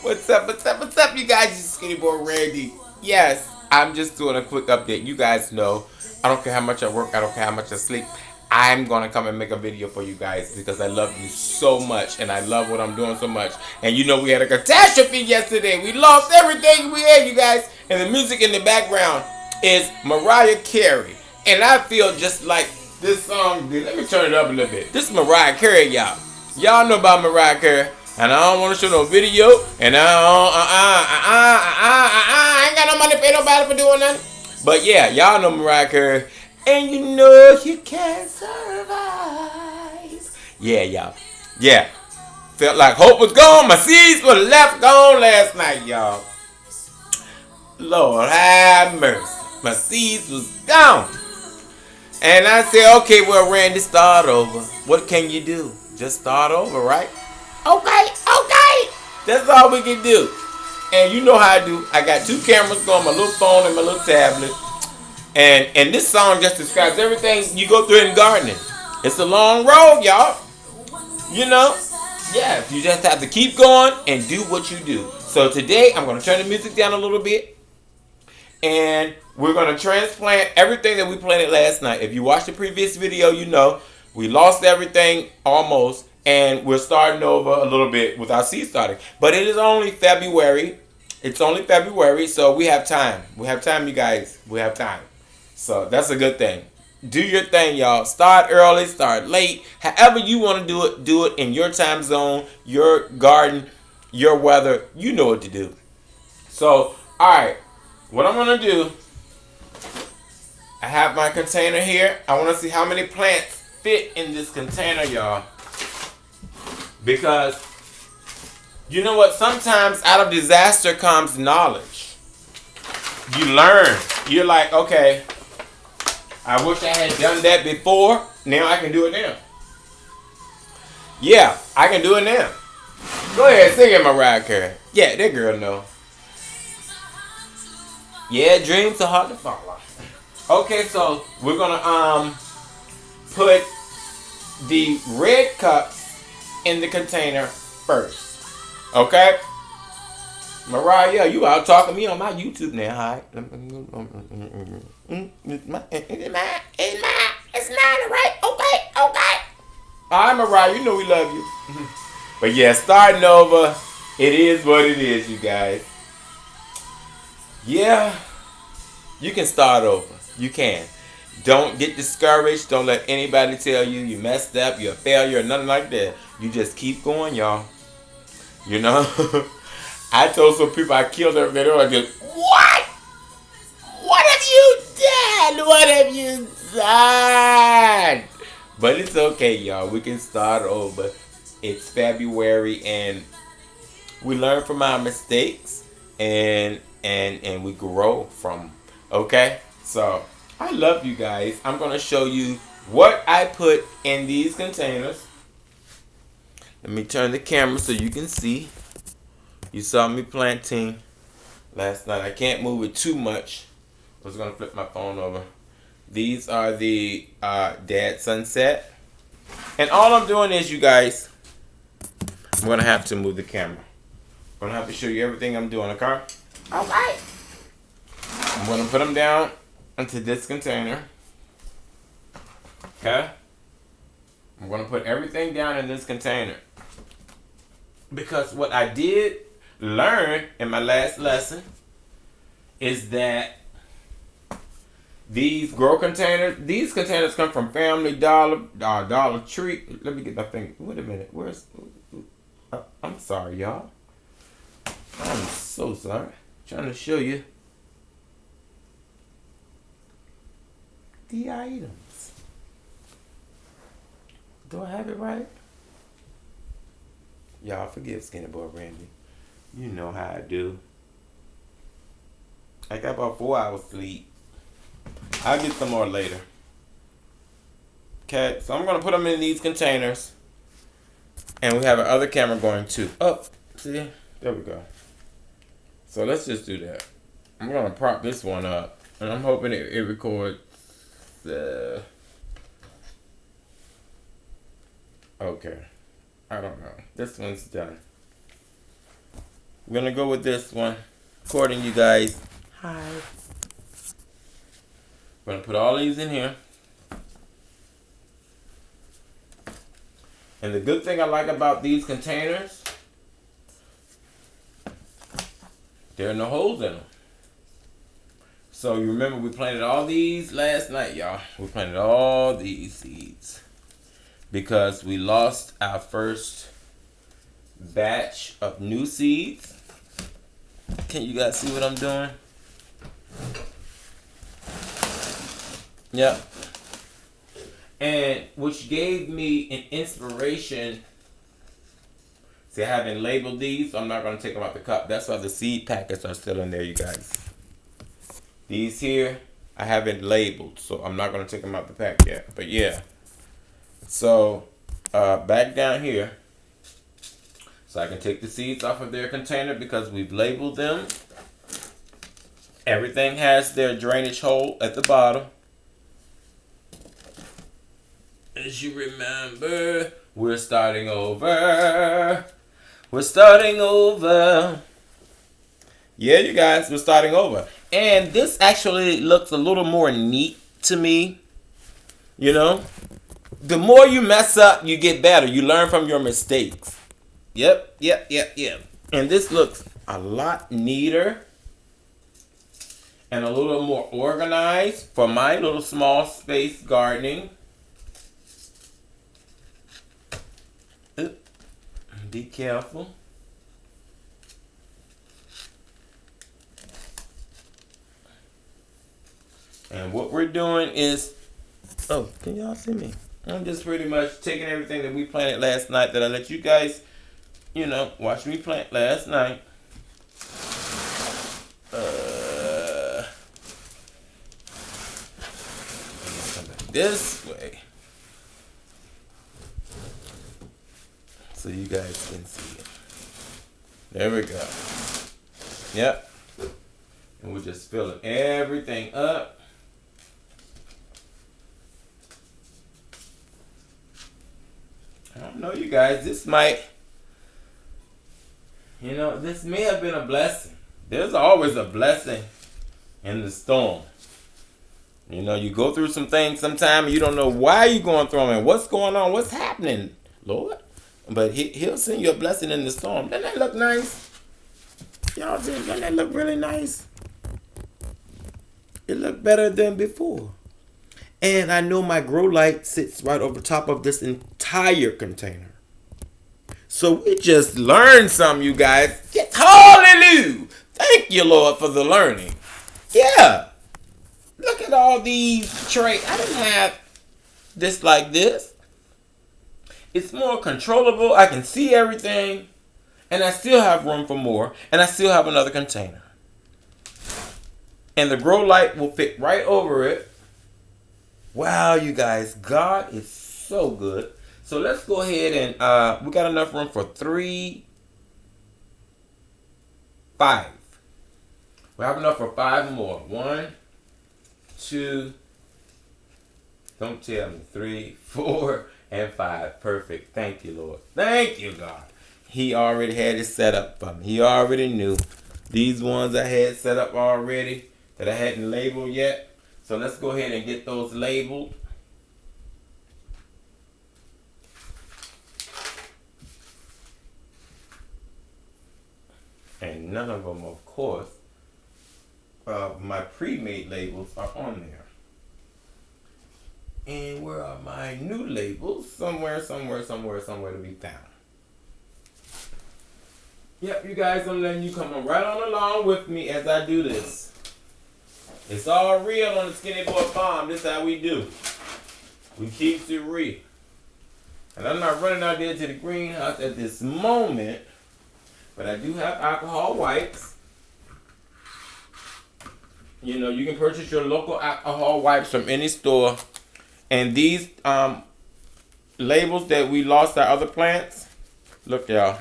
What's up? What's up? What's up, you guys? It's Skinny Boy Randy. Yes, I'm just doing a quick update. You guys know, I don't care how much I work, I don't care how much I sleep. I'm gonna come and make a video for you guys because I love you so much and I love what I'm doing so much. And you know we had a catastrophe yesterday. We lost everything we had, you guys. And the music in the background is Mariah Carey. And I feel just like this song. Let me turn it up a little bit. This is Mariah Carey, y'all. Y'all know about Mariah Carey. And I don't want to show no video. And I ain't got no money to pay nobody for doing nothing. But yeah, y'all know Mariah Carey. And you know you can't survive. Yeah, y'all. Yeah. Felt like hope was gone. My seeds were left gone last night, y'all. Lord have mercy. My seeds was gone. And I said, okay, well, Randy, start over. What can you do? Just start over, right? Okay. That's all we can do. And you know how I do. I got two cameras going, my little phone and my little tablet. And this song just describes everything you go through in gardening. It's a long road, y'all. You know? Yeah, you just have to keep going and do what you do. So today, I'm going to turn the music down a little bit. And we're going to transplant everything that we planted last night. If you watched the previous video, you know we lost everything almost. And we're starting over a little bit with our seed starting. But it is only February. It's only February, so we have time. We have time, you guys. We have time. So that's a good thing. Do your thing, y'all. Start early, start late. However you want to do it in your time zone, your garden, your weather. You know what to do. So, all right. What I'm going to do, I have my container here. I want to see how many plants fit in this container, y'all. Because, you know what? Sometimes out of disaster comes knowledge. You learn. You're like, okay, I wish I had done that before. Now I can do it now. Yeah, I can do it now. Go ahead, sing it, Mariah Carey. Yeah, that girl know. Yeah, dreams are hard to follow. Okay, so we're gonna put the red cups in the container first. Okay? Mariah, you out talking to me on my YouTube now, hi. It's mine, right? Okay. Alright, Mariah, you know we love you. But yeah, starting over, it is what it is, you guys. Yeah, you can start over. You can. Don't get discouraged. Don't let anybody tell you you messed up, you're a failure, or nothing like that. You just keep going, y'all. You know? I told some people I killed her. They were just, what? What have you done? What have you done? But it's okay, y'all. We can start over. It's February, and we learn from our mistakes, and we grow from them. Okay? So, I love you guys. I'm going to show you what I put in these containers. Let me turn the camera so you can see. You saw me planting last night. I can't move it too much. I was going to flip my phone over. These are the Dad Sunset. And all I'm doing is, you guys, I'm going to have to move the camera. I'm going to have to show you everything I'm doing, okay? All right. I'm going to put them down into this container. Okay? I'm going to put everything down in this container. Because what I did learn in my last lesson is that these grow containers, these containers come from Family Dollar, Dollar Tree. Let me get my finger. Wait a minute. Where's... I'm sorry, y'all. I'm so sorry. Trying to show you the items. Do I have it right? Y'all forgive SkinnyBoyRandy. You know how I do. I got about 4 hours sleep. I'll get some more later. Okay, so I'm going to put them in these containers. And we have our other camera going too. Oh, see? There we go. So let's just do that. I'm going to prop this one up. And I'm hoping it records. Okay. I don't know. This one's done. We're gonna go with this one. According to you guys. Hi. We're gonna put all these in here. And the good thing I like about these containers, there are no holes in them. So you remember we planted all these last night, y'all. We planted all these seeds because we lost our first batch of new seeds. Can you guys see what I'm doing? Yep. And which gave me an inspiration. See, I haven't labeled these, so I'm not going to take them out the cup. That's why the seed packets are still in there, you guys. These here, I haven't labeled, so I'm not going to take them out the pack yet. But yeah. So, back down here. So I can take the seeds off of their container because we've labeled them. Everything has their drainage hole at the bottom. As you remember, we're starting over. We're starting over. Yeah, you guys, we're starting over. And this actually looks a little more neat to me. You know? The more you mess up, you get better. You learn from your mistakes. Yep. And this looks a lot neater. And a little more organized for my little small space gardening. Be careful. And what we're doing is, oh, can y'all see me? I'm just pretty much taking everything that we planted last night that I let you guys, you know, watch me plant last night. Come back this way. So you guys can see it. There we go. Yep. And we're just filling everything up. I don't know, you guys. This might, you know, this may have been a blessing. There's always a blessing in the storm. You know, you go through some things sometime and you don't know why you're going through them and what's going on, what's happening, Lord. But he'll send you a blessing in the storm. Doesn't that look nice? Y'all, doesn't that look really nice? It looked better than before. And I know my grow light sits right over top of this entire container. So we just learned something, you guys. Yes, hallelujah. Thank you, Lord, for the learning. Yeah. Look at all these trays. I didn't have this like this. It's more controllable. I can see everything. And I still have room for more. And I still have another container. And the grow light will fit right over it. Wow, you guys. God is so good. So let's go ahead and we got enough room for 5. We have enough for 5 more. 1, 2, don't tell me, 3, 4, and 5. Perfect. Thank you, Lord. Thank you, God. He already had it set up for me. He already knew. These ones I had set up already that I hadn't labeled yet. So let's go ahead and get those labeled. And none of them, of course, my pre-made labels are on there. And where are my new labels? Somewhere to be found. Yep, you guys, I'm letting you come on right on along with me as I do this. It's all real on the Skinny Boy Farm. This is how we do. We keep it real. And I'm not running out there to the greenhouse at this moment. But I do have alcohol wipes. You know, you can purchase your local alcohol wipes from any store. And these labels that we lost our other plants, look, y'all,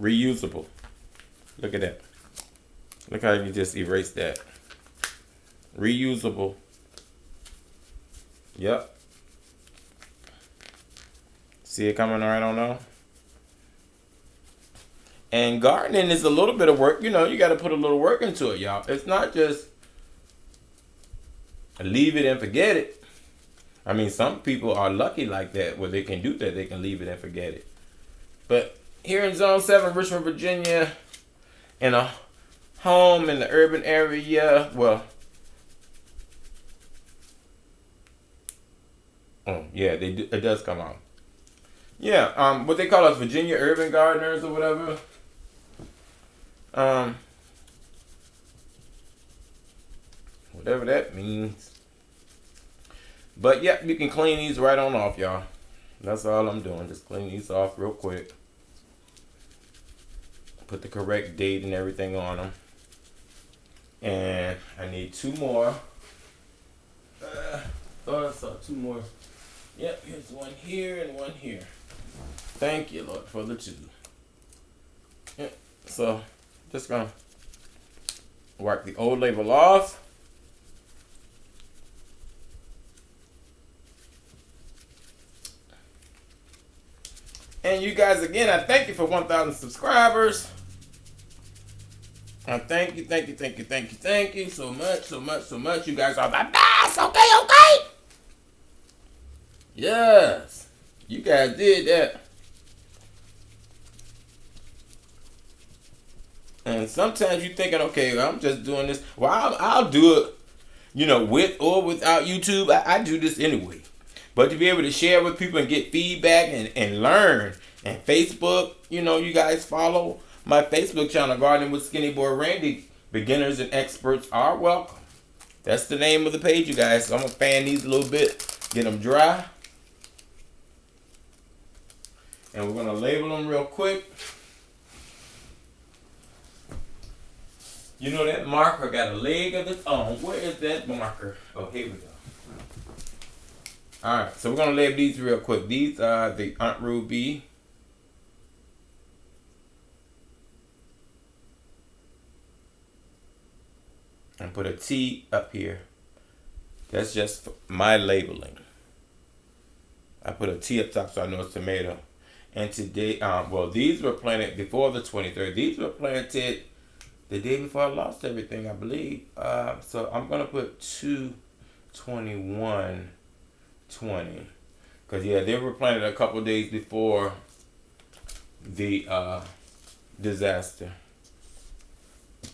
reusable. Look at that. Look how you just erase that. Reusable. Yep. See it coming right on now? And gardening is a little bit of work. You know, you got to put a little work into it, y'all. It's not just leave it and forget it. I mean, some people are lucky like that where they can do that. They can leave it and forget it. But here in Zone 7, Richmond, Virginia, in a home in the urban area, well, oh, yeah, it does come out. Yeah, what they call us, Virginia urban gardeners or whatever. Whatever that means. But yeah, you can clean these right on off, y'all. That's all I'm doing. Just clean these off real quick. Put the correct date and everything on them. And I need 2 more. Thought I saw 2 more. Yep, here's one here and one here. Thank you, Lord, for the 2. Yep, so just gonna wipe the old label off. And you guys, again, I thank you for 1,000 subscribers. I thank you so much. You guys are the best. Okay. Yes, you guys did that. And sometimes you're thinking, okay, I'm just doing this. Well, I'll do it, you know, with or without YouTube. I do this anyway. But to be able to share with people and get feedback and learn. And Facebook, you know, you guys follow my Facebook channel, Gardening with SkinnyBoyRandy. Beginners and experts are welcome. That's the name of the page, you guys. So I'm going to fan these a little bit, get them dry. And we're going to label them real quick. You know that marker got a leg of its own. Where is that marker? Oh, here we go. Alright, so we're going to label these real quick. These are the Aunt Ruby. And put a T up here. That's just my labeling. I put a T up top so I know it's tomato. And today, well, these were planted before the 23rd. These were planted the day before I lost everything, I believe. So I'm going to put 2/21/20. Because, yeah, they were planted a couple days before the disaster.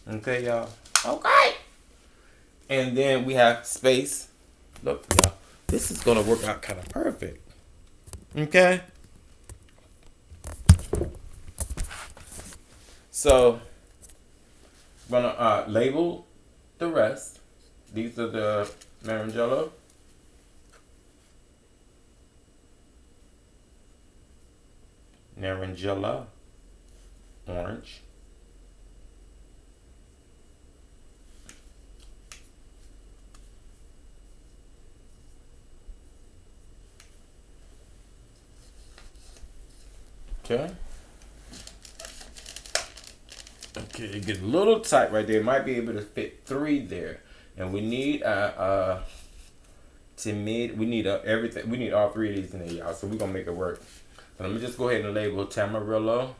Okay, y'all. Okay. And then we have space. Look, y'all. This is going to work out kind of perfect. Okay. So, I'm going to label the rest. These are the Mariah. Mariah orange. Okay. Okay, it gets a little tight right there. Might be able to fit 3 there, and we need we need everything. We need all 3 of these in there, y'all. So we're gonna make it work. But let me just go ahead and label Tamarillo.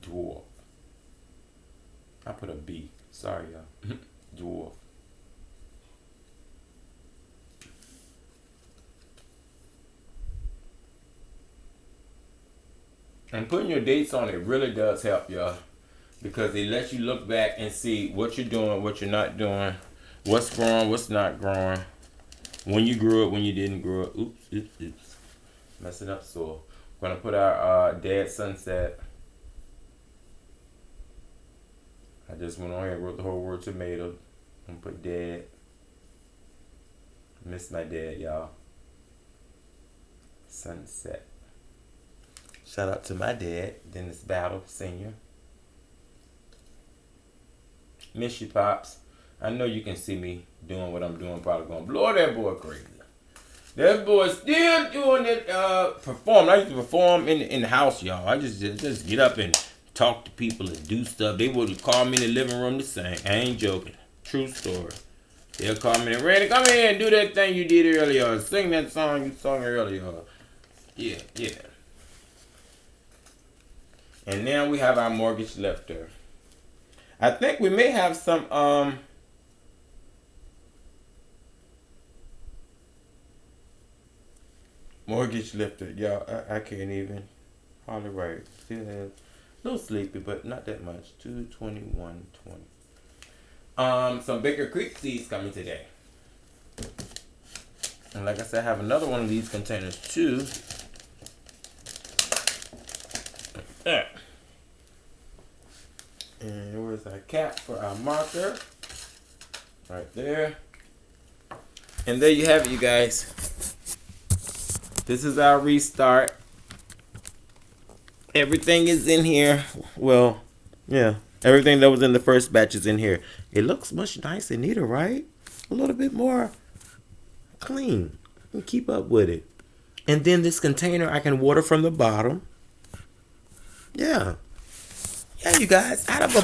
Dwarf. I put a B. Sorry, y'all. Dwarf. And putting your dates on it really does help, y'all. Because it lets you look back and see what you're doing, what you're not doing, what's growing, what's not growing, when you grew it, when you didn't grow it. Oops. Messing up soil. We're going to put our Dad Sunset. I just went on here and wrote the whole word tomato. I'm going to put Dad. Miss my dad, y'all. Sunset. Shout out to my dad, Dennis Battle Sr. Miss you, Pops. I know you can see me doing what I'm doing. Probably going to blow that boy crazy. That boy still doing it, performing. I used to perform in the house, y'all. I just get up and talk to people and do stuff. They would call me in the living room to sing. I ain't joking. True story. They'll call me, Randy, come here and do that thing you did earlier. Sing that song you sung earlier. Yeah, yeah. And now we have our mortgage lifter. I think we may have some mortgage lifter. Y'all, I can't even hardly write. Still a little sleepy, but not that much. 221.20. Some Baker Creek seeds coming today. And like I said, I have another one of these containers too. There. And where's our cap for our marker? Right there. And there you have it, you guys. This is our restart. Everything is in here. Well, yeah. Everything that was in the first batch is in here. It looks much nicer, neater, right? A little bit more clean. And keep up with it. And then this container, I can water from the bottom. Yeah. Yeah, you guys. Out of